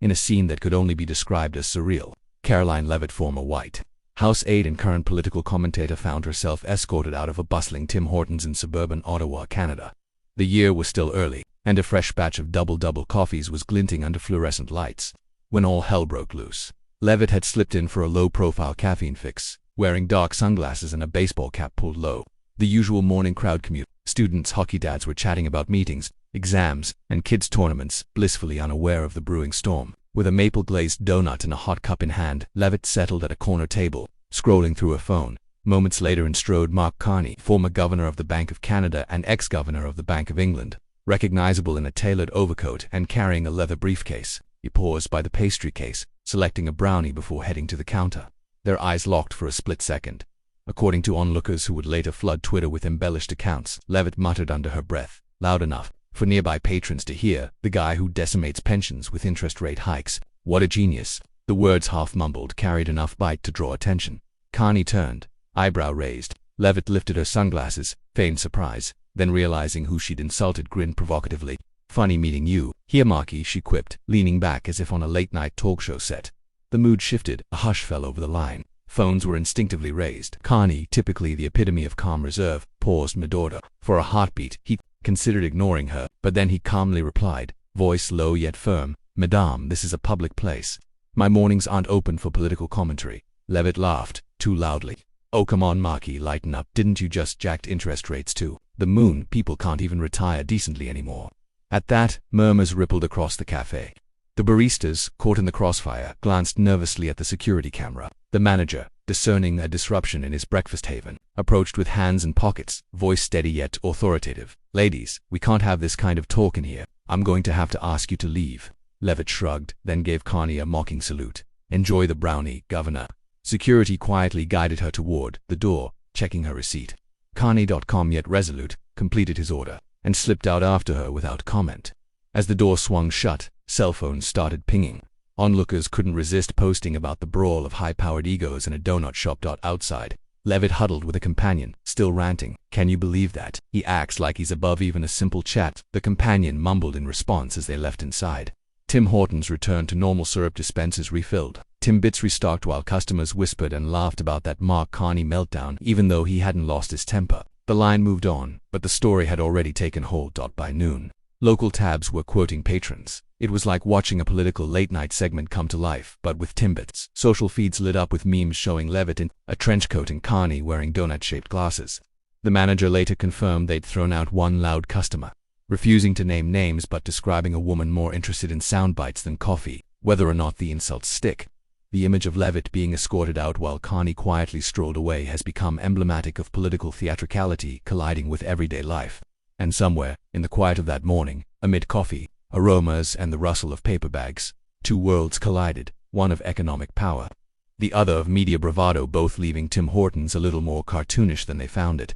in a scene that could only be described as surreal. Karoline Leavitt, former White House aide and current political commentator, found herself escorted out of a bustling Tim Hortons in suburban Ottawa, Canada. The year was still early, and a fresh batch of double-double coffees was glinting under fluorescent lights, when all hell broke loose. Leavitt had slipped in for a low-profile caffeine fix, wearing dark sunglasses and a baseball cap pulled low. The usual morning crowd commute. Students' hockey dads were chatting about meetings, exams, and kids' tournaments, blissfully unaware of the brewing storm. With a maple-glazed donut and a hot cup in hand, Leavitt settled at a corner table, scrolling through her phone. Moments later in strode Mark Carney, former governor of the Bank of Canada and ex-governor of the Bank of England, recognizable in a tailored overcoat and carrying a leather briefcase. He paused by the pastry case, selecting a brownie before heading to the counter. Their eyes locked for a split second. According to onlookers who would later flood Twitter with embellished accounts, Leavitt muttered under her breath, loud enough for nearby patrons to hear, "The guy who decimates pensions with interest rate hikes. What a genius." The words, half mumbled, carried enough bite to draw attention. Carney turned, eyebrow raised. Leavitt lifted her sunglasses, feigned surprise, then realizing who she'd insulted, grinned provocatively. "Funny meeting you here, Marky," she quipped, leaning back as if on a late-night talk show set. The mood shifted, a hush fell over the line. Phones were instinctively raised. Carney, typically the epitome of calm reserve, paused mid-order. For a heartbeat, he considered ignoring her, but then he calmly replied, voice low yet firm, "Madame, this is a public place. My mornings aren't open for political commentary." Leavitt laughed, too loudly. "Oh come on, Marky, lighten up. Didn't you just jacked interest rates to the moon? People can't even retire decently anymore." At that, murmurs rippled across the cafe. The baristas, caught in the crossfire, glanced nervously at the security camera. The manager, discerning a disruption in his breakfast haven, approached with hands in pockets, voice steady yet authoritative. "Ladies, we can't have this kind of talk in here. I'm going to have to ask you to leave." Leavitt shrugged, then gave Carney a mocking salute. "Enjoy the brownie, Governor." Security quietly guided her toward the door, checking her receipt. Carney.com, yet resolute, completed his order, and slipped out after her without comment. As the door swung shut, cell phones started pinging. Onlookers couldn't resist posting about the brawl of high-powered egos in a donut shop. Outside, Leavitt huddled with a companion, still ranting. "Can you believe that? He acts like he's above even a simple chat." The companion mumbled in response as they left inside. Tim Hortons returned to normal, syrup dispensers refilled. Timbits restocked while customers whispered and laughed about that Mark Carney meltdown, even though he hadn't lost his temper. The line moved on, but the story had already taken hold. By noon, local tabs were quoting patrons. It was like watching a political late-night segment come to life, but with Timbits. Social feeds lit up with memes showing Leavitt in a trench coat and Carney wearing donut-shaped glasses. The manager later confirmed they'd thrown out one loud customer, refusing to name names but describing a woman more interested in sound bites than coffee, whether or not the insults stick. The image of Leavitt being escorted out while Carney quietly strolled away has become emblematic of political theatricality colliding with everyday life. And somewhere, in the quiet of that morning, amid coffee, aromas, and the rustle of paper bags, two worlds collided, one of economic power, the other of media bravado, both leaving Tim Hortons a little more cartoonish than they found it.